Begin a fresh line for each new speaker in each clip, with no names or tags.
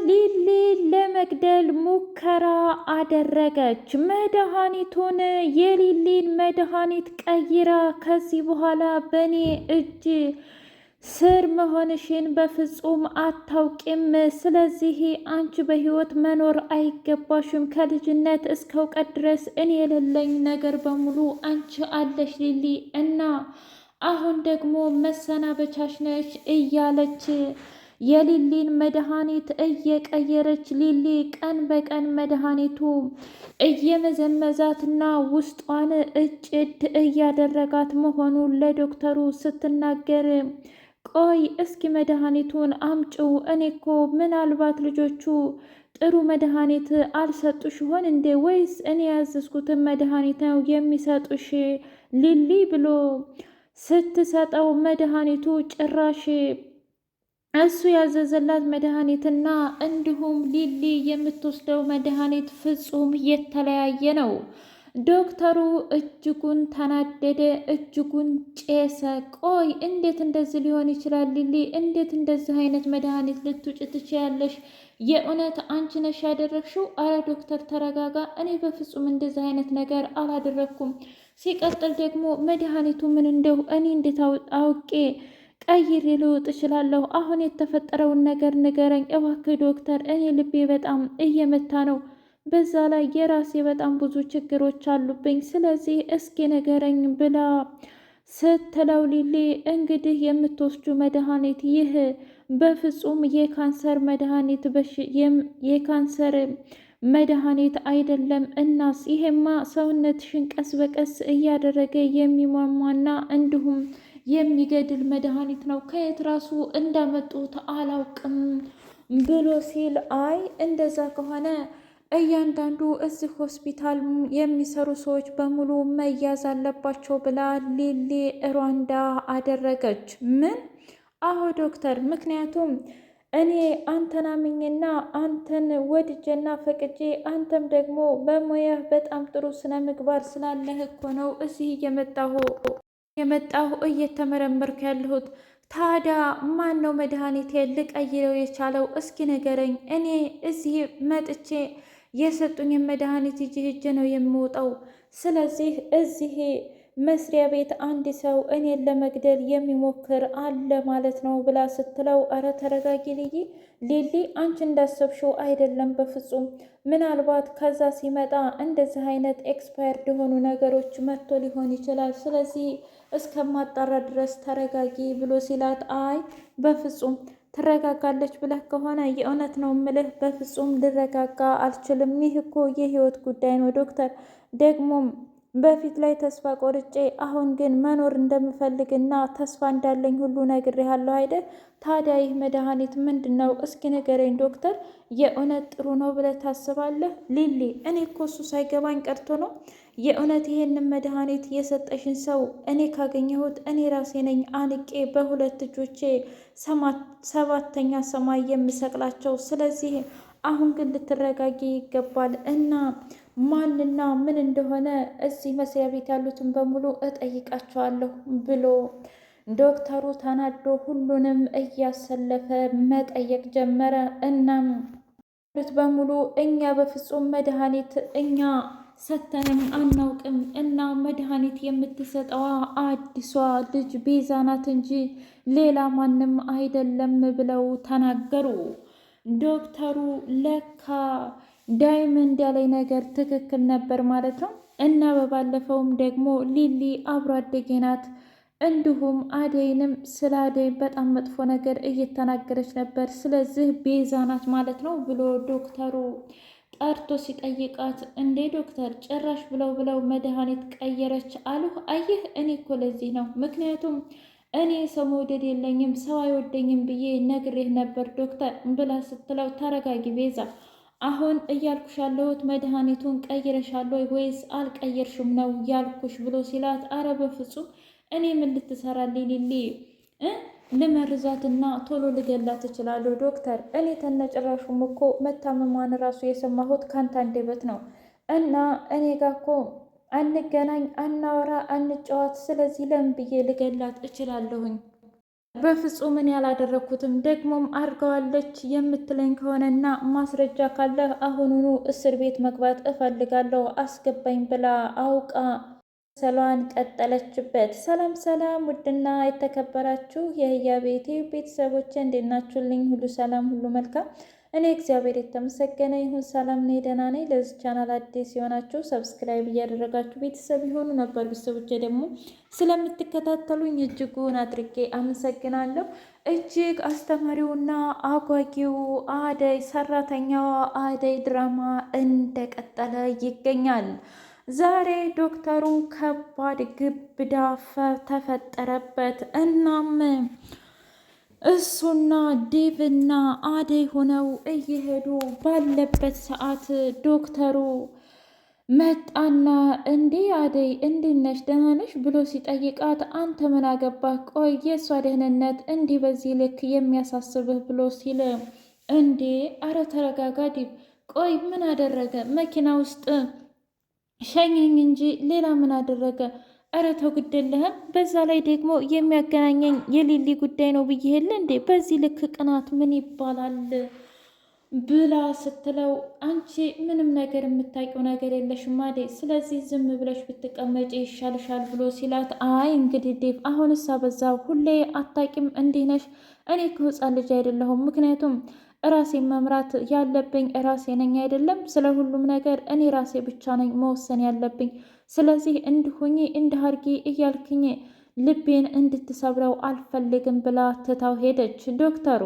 ሊሊ ለመግደል ሙከራ አደረገች። መድኃኒቱን የሊሊን መድኃኒት ቀይራ ከዚህ በኋላ በእኔ እጅ ስር መሆንሽን በፍጹም አታውቂም። ስለዚህ አንቺ በህይወት መኖር አይገባሽም። ከልጅነት እስከ እውቀት ድረስ እኔ የሌለኝ ነገር በሙሉ አንቺ አለሽ ሊሊ እና አሁን ደግሞ መሰናበቻሽ ነች እያለች የሊሊን መድኃኒት እየቀየረች ሊሊ ቀን በቀን መድኃኒቱ እየመዘመዛትና ውስጧን እጭድ እያደረጋት መሆኑን ለዶክተሩ ስትናገር ቆይ እስኪ መድኃኒቱን አምጪው፣ እኔ እኮ ምናልባት ልጆቹ ጥሩ መድኃኒት አልሰጡሽ ይሆን እንዴ? ወይስ እኔ ያዘዝኩትን መድኃኒት ነው የሚሰጡሽ ሊሊ ብሎ ስትሰጠው መድኃኒቱ ጭራሽ እሱ ያዘዘላት መድኃኒትና እንዲሁም ሊሊ የምትወስደው መድኃኒት ፍጹም የተለያየ ነው። ዶክተሩ እጅጉን ተናደደ፣ እጅጉን ጨሰ። ቆይ እንዴት እንደዚህ ሊሆን ይችላል ሊሊ? እንዴት እንደዚህ አይነት መድኃኒት ልትውጭ ትችያለሽ? የእውነት አንቺ ነሽ ያደረግሽው? አረ ዶክተር ተረጋጋ። እኔ በፍጹም እንደዚህ አይነት ነገር አላደረግኩም። ሲቀጥል ደግሞ መድኃኒቱ ምን እንደው እኔ እንዴት አውቄ ቀይሬ ልውጥ እችላለሁ? አሁን የተፈጠረውን ነገር ንገረኝ እባክህ ዶክተር። እኔ ልቤ በጣም እየመታ ነው። በዛ ላይ የራሴ በጣም ብዙ ችግሮች አሉብኝ። ስለዚህ እስኪ ንገረኝ ብላ ስትለው ሊሊ እንግዲህ የምትወስዱ መድኃኒት ይህ በፍጹም የካንሰር መድኃኒት የካንሰር መድኃኒት አይደለም። እናስ ይሄማ ሰውነትሽን ቀስ በቀስ እያደረገ የሚሟሟና እንዲሁም የሚገድል መድኃኒት ነው። ከየት ራሱ እንዳመጡት አላውቅም ብሎ ሲል አይ እንደዛ ከሆነ እያንዳንዱ እዚህ ሆስፒታል የሚሰሩ ሰዎች በሙሉ መያዝ አለባቸው ብላ ሊሊ ሩዋንዳ አደረገች። ምን? አዎ ዶክተር፣ ምክንያቱም እኔ አንተን አምኜና አንተን ወድጄና ፈቅጄ አንተም ደግሞ በሙያህ በጣም ጥሩ ስነ ምግባር ስላለህ እኮ ነው እዚህ የመጣሁ እየተመረመርኩ ያለሁት። ታዲያ ማን ነው መድኃኒቴ ልቀይረው የቻለው? እስኪ ንገረኝ። እኔ እዚህ መጥቼ የሰጡኝን መድኃኒት ይዤ ነው የምወጣው። ስለዚህ እዚህ መስሪያ ቤት አንድ ሰው እኔን ለመግደል የሚሞክር አለ ማለት ነው ብላ ስትለው፣ አረ ተረጋጊ ሊሊ፣ አንቺ እንዳሰብሽው አይደለም በፍጹም። ምናልባት ከዛ ሲመጣ እንደዚህ አይነት ኤክስፓየርድ የሆኑ ነገሮች መጥቶ ሊሆን ይችላል። ስለዚህ እስከማጣራ ድረስ ተረጋጊ ብሎ ሲላት፣ አይ በፍጹም ትረጋጋለች ብለህ ከሆነ የእውነት ነው ምልህ፣ በፍጹም ልረጋጋ አልችልም። ይህ እኮ የህይወት ጉዳይ ነው ዶክተር። ደግሞም በፊት ላይ ተስፋ ቆርጬ አሁን ግን መኖር እንደምፈልግና ተስፋ እንዳለኝ ሁሉ ነግሬሃለሁ አይደል? ታዲያ ይህ መድኃኒት ምንድን ነው? እስኪ ንገረኝ ዶክተር። የእውነት ጥሩ ነው ብለህ ታስባለህ ሊሊ? እኔ እኮ እሱ ሳይገባኝ ቀርቶ ነው። የእውነት ይሄንን መድኃኒት የሰጠሽን ሰው እኔ ካገኘሁት እኔ ራሴ ነኝ አንቄ በሁለት እጆቼ ሰባተኛ ሰማይ የምሰቅላቸው። ስለዚህ አሁን ግን ልትረጋጊ ይገባል እና ማንና ምን እንደሆነ እዚህ መስሪያ ቤት ያሉትን በሙሉ እጠይቃቸዋለሁ ብሎ ዶክተሩ ተናዶ ሁሉንም እያሰለፈ መጠየቅ ጀመረ። እናም በሙሉ እኛ በፍጹም መድኃኒት እኛ ሰተንም አናውቅም እና መድኃኒት የምትሰጠዋ አዲሷ ልጅ ቤዛ ናት እንጂ ሌላ ማንም አይደለም ብለው ተናገሩ። ዶክተሩ ለካ ዳይመንድ ያለኝ ነገር ትክክል ነበር ማለት ነው። እና በባለፈውም ደግሞ ሊሊ አብሮ አደጌ ናት፣ እንዲሁም አደይንም ስለ አደይ በጣም መጥፎ ነገር እየተናገረች ነበር። ስለዚህ ቤዛ ናት ማለት ነው ብሎ ዶክተሩ ጠርቶ ሲጠይቃት፣ እንዴ ዶክተር ጭራሽ ብለው መድኃኒት ቀየረች አሉህ? አየህ እኔ እኮ ለዚህ ነው፣ ምክንያቱም እኔ ሰው መውደድ የለኝም ሰው አይወደኝም ብዬ ነግሬህ ነበር ዶክተር ብላ ስትለው፣ ተረጋጊ ቤዛ፣ አሁን እያልኩሽ ያለሁት መድኃኒቱን ቀይረሻል ወይስ አልቀየርሽም ነው ያልኩሽ ብሎ ሲላት፣ አረ በፍጹም እኔ ምን ልትሰራልኝ ሊሊ ልመርዛትና ቶሎ ልገላት እችላለሁ ዶክተር። እኔ ተነጭራሹም እኮ መታመሟን ራሱ የሰማሁት ካንተ አንደበት ነው እና እኔ ጋር እኮ አንገናኝ፣ አናወራ፣ አንጫወት። ስለዚህ ለምን ብዬ ልገላት እችላለሁኝ? በፍጹም እኔ ያላደረኩትም ደግሞም አድርገዋለች የምትለኝ ከሆነና ማስረጃ ካለህ አሁኑኑ እስር ቤት መግባት እፈልጋለሁ አስገባኝ ብላ አውቃ ሰሏን ቀጠለችበት። ሰላም ሰላም! ውድና የተከበራችሁ የህያ ቤቴ ቤተሰቦች እንዴት ናችሁልኝ? ሁሉ ሰላም፣ ሁሉ መልካም። እኔ እግዚአብሔር የተመሰገነ ይሁን ሰላም ነኝ፣ ደህና ነኝ። ለዚህ ቻናል አዲስ የሆናችሁ ሰብስክራይብ እያደረጋችሁ ቤተሰብ የሆኑ ነበር ቤተሰቦቼ ደግሞ ስለምትከታተሉኝ እጅጉን አድርጌ አመሰግናለሁ። እጅግ አስተማሪውና አጓጊው አደይ ሰራተኛዋ አደይ ድራማ እንደቀጠለ ይገኛል። ዛሬ ዶክተሩ ከባድ ግብዳ ተፈጠረበት። እናም እሱና ዴቭና አደይ ሆነው እየሄዱ ባለበት ሰዓት ዶክተሩ መጣና እንዴ አደይ እንዴት ነሽ ደህና ነሽ ብሎ ሲጠይቃት አንተ ምን አገባህ? ቆይ የእሷ ደህንነት እንዲህ በዚህ ልክ የሚያሳስብህ ብሎ ሲል እንዴ አረ ተረጋጋ ዲብ። ቆይ ምን አደረገ? መኪና ውስጥ ሸኘኝ እንጂ ሌላ ምን አደረገ? እረ ተው ግድ የለህም። በዛ ላይ ደግሞ የሚያገናኘኝ የሊሊ ጉዳይ ነው ብዬ እንዴ በዚህ ልክ ቅናት ምን ይባላል ብላ ስትለው አንቺ ምንም ነገር የምታውቂው ነገር የለሽም አደይ፣ ስለዚህ ዝም ብለሽ ብትቀመጪ ይሻልሻል ብሎ ሲላት አይ እንግዲህ ዴቭ አሁንስ አበዛው፣ ሁሌ አታውቂም እንዲህ ነሽ። እኔ እኮ ሕፃን ልጅ አይደለሁም፣ ምክንያቱም ራሴን መምራት ያለብኝ ራሴ ነኝ አይደለም። ስለ ሁሉም ነገር እኔ ራሴ ብቻ ነኝ መወሰን ያለብኝ። ስለዚህ እንድሁኚ እንድሃርጊ እያልክኝ ልቤን እንድትሰብረው አልፈልግም ብላ ትታው ሄደች። ዶክተሩ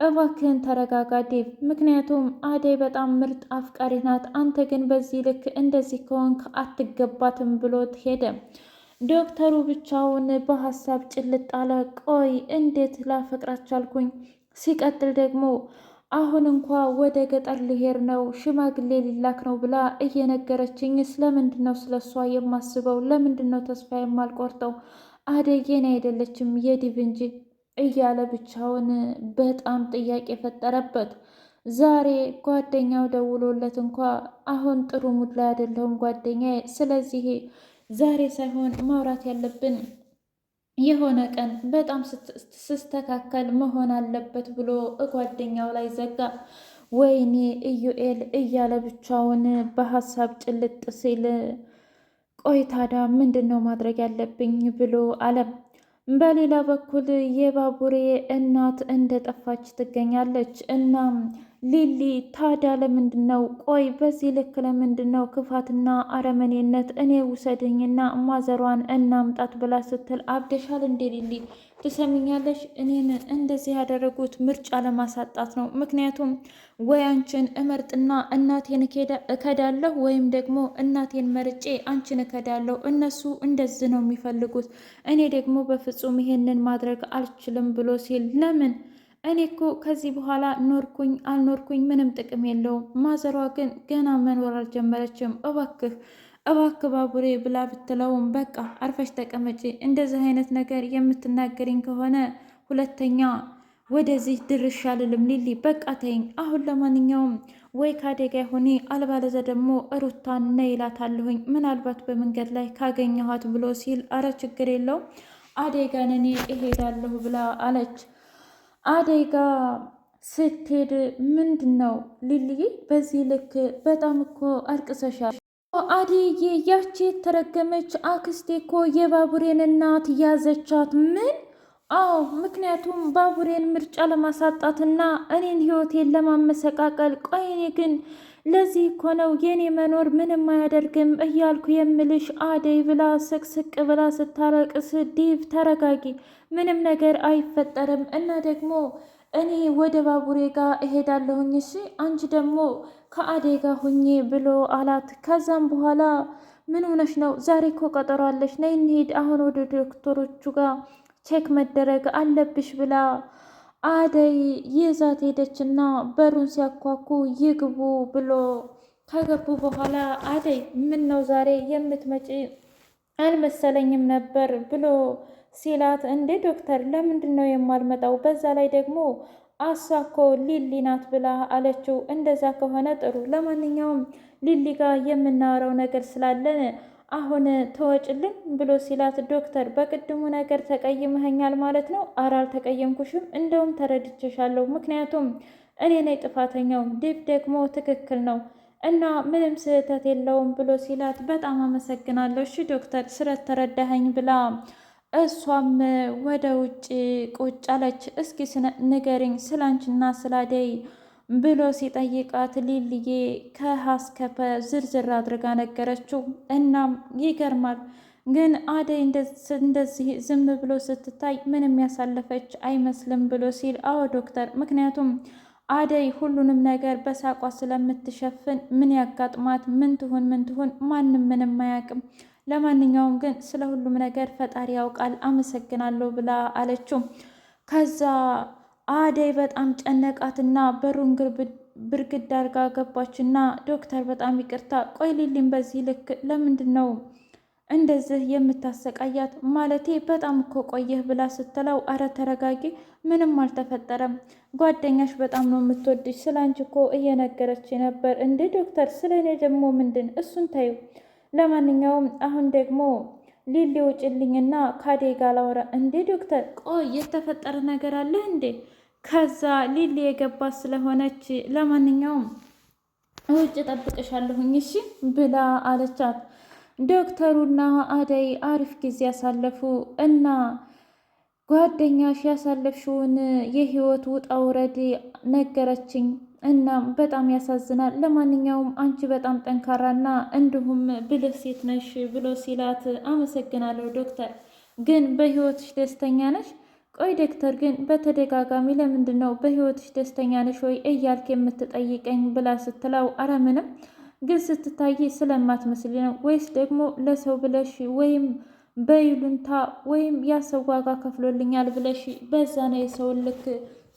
እባክህን ተረጋጋ ዴቭ፣ ምክንያቱም አደይ በጣም ምርጥ አፍቃሪ ናት። አንተ ግን በዚህ ልክ እንደዚህ ከሆንክ አትገባትም ብሎት ሄደ። ዶክተሩ ብቻውን በሀሳብ ጭልጥ አለ። ቆይ እንዴት ላፈቅራት ቻልኩኝ? ሲቀጥል ደግሞ አሁን እንኳ ወደ ገጠር ልሄድ ነው፣ ሽማግሌ ሊላክ ነው ብላ እየነገረችኝ ስለምንድን ነው ስለሷ የማስበው? ለምንድን ነው ተስፋ የማልቆርጠው? አደይ የኔ አይደለችም የዲቭ እንጂ እያለ ብቻውን በጣም ጥያቄ ፈጠረበት። ዛሬ ጓደኛው ደውሎለት እንኳ አሁን ጥሩ ሙድ ላይ አይደለሁም ጓደኛዬ፣ ስለዚህ ዛሬ ሳይሆን ማውራት ያለብን የሆነ ቀን በጣም ስተካከል መሆን አለበት ብሎ ጓደኛው ላይ ዘጋ። ወይኔ ኢዩኤል እያለ ብቻውን በሀሳብ ጭልጥ ሲል ቆይ ታዲያ ምንድን ነው ማድረግ ያለብኝ ብሎ አለም። በሌላ በኩል የባቡሬ እናት እንደጠፋች ትገኛለች። እናም ሊሊ ታዲያ ለምንድን ነው ቆይ በዚህ ልክ ለምንድን ነው ክፋትና አረመኔነት? እኔ ውሰድኝና ማዘሯን እናምጣት ብላ ስትል አብደሻል እንዴ ሊሊ? ትሰምኛለሽ? እኔን እንደዚህ ያደረጉት ምርጫ ለማሳጣት ነው። ምክንያቱም ወይ አንቺን እመርጥና እናቴን እከዳለሁ ወይም ደግሞ እናቴን መርጬ አንቺን እከዳለሁ። እነሱ እንደዚህ ነው የሚፈልጉት። እኔ ደግሞ በፍጹም ይሄንን ማድረግ አልችልም ብሎ ሲል ለምን? እኔ እኮ ከዚህ በኋላ ኖርኩኝ አልኖርኩኝ ምንም ጥቅም የለውም። ማዘሯ ግን ገና መኖር አልጀመረችም። እባክህ እባክህ ባቡሬ ብላ ብትለውም በቃ አርፈሽ ተቀመጪ፣ እንደዚህ አይነት ነገር የምትናገሪኝ ከሆነ ሁለተኛ ወደዚህ ድርሽ አልልም። ሊሊ በቃ ተይኝ። አሁን ለማንኛውም ወይ ከአደጋ ሆኔ አልባለዘ ደግሞ ሩታን ነይ እላታለሁኝ፣ ምናልባት በመንገድ ላይ ካገኘኋት ብሎ ሲል አረ ችግር የለውም አደጋን እኔ እሄዳለሁ ብላ አለች። አደጋ ስትሄድ ምንድን ነው ሊልዬ በዚህ ልክ በጣም እኮ አልቅሰሻል። አደዬ ያቺ የተረገመች አክስቴ እኮ የባቡሬን እናት ያዘቻት። ምን? አዎ ምክንያቱም ባቡሬን ምርጫ ለማሳጣትና እኔን ህይወቴን ለማመሰቃቀል። ቆይ እኔ ግን ለዚህ እኮ ነው የኔ መኖር ምንም አያደርግም እያልኩ የምልሽ አደይ ብላ ስቅስቅ ብላ ስታለቅስ፣ ዴቭ ተረጋጊ፣ ምንም ነገር አይፈጠርም እና ደግሞ እኔ ወደ ባቡሬ ጋር እሄዳለሁኝ፣ እሺ አንቺ ደግሞ ከአደይ ጋር ሁኜ ብሎ አላት። ከዛም በኋላ ምን ሆነሽ ነው? ዛሬ እኮ ቀጠሮ አለሽ፣ ነይ እንሂድ፣ አሁን ወደ ዶክተሮቹ ጋር ቼክ መደረግ አለብሽ ብላ አደይ ይዛት ሄደችና በሩን ሲያኳኩ ይግቡ ብሎ ከገቡ በኋላ አደይ ምን ነው ዛሬ የምትመጪ አልመሰለኝም ነበር ብሎ ሲላት፣ እንዴ ዶክተር ለምንድን ነው የማልመጣው? በዛ ላይ ደግሞ አሳኮ ሊሊ ናት ብላ አለችው። እንደዛ ከሆነ ጥሩ፣ ለማንኛውም ሊሊ ጋር የምናወራው ነገር ስላለን አሁን ተወጭልን ብሎ ሲላት፣ ዶክተር በቅድሙ ነገር ተቀይመኸኛል ማለት ነው? ኧረ አልተቀየምኩሽም፣ እንደውም ተረድቼሻለሁ። ምክንያቱም እኔ ነኝ ጥፋተኛው፣ ዴቭ ደግሞ ትክክል ነው እና ምንም ስህተት የለውም ብሎ ሲላት፣ በጣም አመሰግናለሁ እሺ ዶክተር ስለተረዳኸኝ ብላ እሷም ወደ ውጭ ቁጭ አለች። እስኪ ንገሪኝ ስላንቺና ስላደይ ብሎ ሲጠይቃት ሊልዬ ከሀ እስከ ፐ ዝርዝር አድርጋ ነገረችው። እናም ይገርማል ግን አደይ እንደዚህ ዝም ብሎ ስትታይ ምንም ያሳለፈች አይመስልም ብሎ ሲል፣ አዎ ዶክተር፣ ምክንያቱም አደይ ሁሉንም ነገር በሳቋ ስለምትሸፍን ምን ያጋጥማት ምን ትሁን ማንም ምንም አያውቅም። ለማንኛውም ግን ስለ ሁሉም ነገር ፈጣሪ ያውቃል፣ አመሰግናለሁ ብላ አለችው። ከዛ አደይ በጣም ጨነቃትና በሩን ብርግድ አድርጋ ገባችና፣ ዶክተር በጣም ይቅርታ፣ ቆይ ሊሊን በዚህ ልክ ለምንድን ነው እንደዚህ የምታሰቃያት? ማለቴ በጣም እኮ ቆየህ ብላ ስትለው፣ አረ ተረጋጊ፣ ምንም አልተፈጠረም። ጓደኛሽ በጣም ነው የምትወድሽ፣ ስለ አንቺ እኮ እየነገረች ነበር። እንዴ ዶክተር፣ ስለ እኔ ደግሞ ምንድን? እሱን ታዩ። ለማንኛውም አሁን ደግሞ ሊሊ ውጭልኝና ካዴ ጋር ላውራ። እንዴ ዶክተር፣ ቆይ የተፈጠረ ነገር አለ እንዴ? ከዛ ሊሊ የገባት ስለሆነች ለማንኛውም ውጭ ጠብቅሻለሁኝ እሺ ብላ አለቻት። ዶክተሩና አደይ አሪፍ ጊዜ ያሳለፉ እና ጓደኛሽ ያሳለፍሽውን የህይወት ውጣ ውረድ ነገረችኝ እና በጣም ያሳዝናል። ለማንኛውም አንቺ በጣም ጠንካራና እንዲሁም ብልህ ሴት ነሽ ብሎ ሲላት፣ አመሰግናለሁ ዶክተር፣ ግን በህይወትሽ ደስተኛ ነሽ? ቆይ ዶክተር ግን በተደጋጋሚ ለምንድን ነው በህይወትሽ ደስተኛ ነሽ ወይ እያልክ የምትጠይቀኝ ብላ ስትለው፣ አረ ምንም፣ ግን ስትታይ ስለማትመስል ነው። ወይስ ደግሞ ለሰው ብለሽ ወይም በይሉንታ ወይም ያ ሰው ዋጋ ከፍሎልኛል ብለሽ በዛ ነው የሰውን ልክ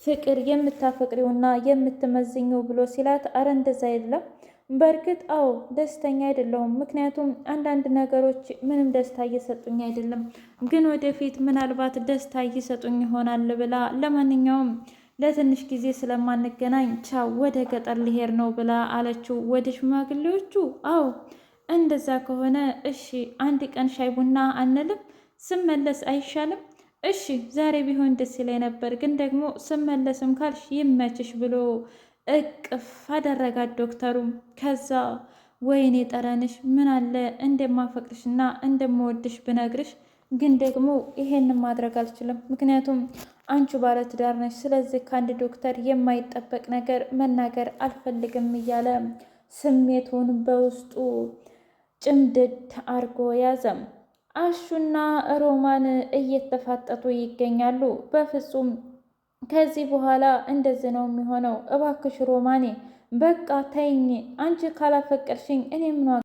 ፍቅር የምታፈቅሪውና የምትመዝኘው ብሎ ሲላት፣ አረ እንደዛ አይደለም። በእርግጥ አዎ ደስተኛ አይደለሁም፣ ምክንያቱም አንዳንድ ነገሮች ምንም ደስታ እየሰጡኝ አይደለም፣ ግን ወደፊት ምናልባት ደስታ እየሰጡኝ ይሆናል ብላ፣ ለማንኛውም ለትንሽ ጊዜ ስለማንገናኝ ቻው፣ ወደ ገጠር ሊሄድ ነው ብላ አለችው። ወደ ሽማግሌዎቹ? አዎ እንደዛ ከሆነ እሺ፣ አንድ ቀን ሻይ ቡና አንልም? ስመለስ አይሻልም? እሺ ዛሬ ቢሆን ደስ ይለኝ ነበር፣ ግን ደግሞ ስመለስም ካልሽ ይመችሽ ብሎ እቅፍ አደረጋት ዶክተሩም። ከዛ ወይኔ ጠረንሽ ምን አለ እንደማፈቅርሽና እንደምወድሽ ብነግርሽ፣ ግን ደግሞ ይሄንን ማድረግ አልችልም፣ ምክንያቱም አንቺ ባለትዳር ነሽ። ስለዚህ ከአንድ ዶክተር የማይጠበቅ ነገር መናገር አልፈልግም እያለ ስሜቱን በውስጡ ጭምድድ አርጎ ያዘም። አሹና ሮማን እየተፋጠጡ ይገኛሉ። በፍጹም ከዚህ በኋላ እንደዚህ ነው የሚሆነው። እባክሽ ሮማኔ በቃ ተይኝ፣ አንቺ ካላፈቀርሽኝ እኔ ምን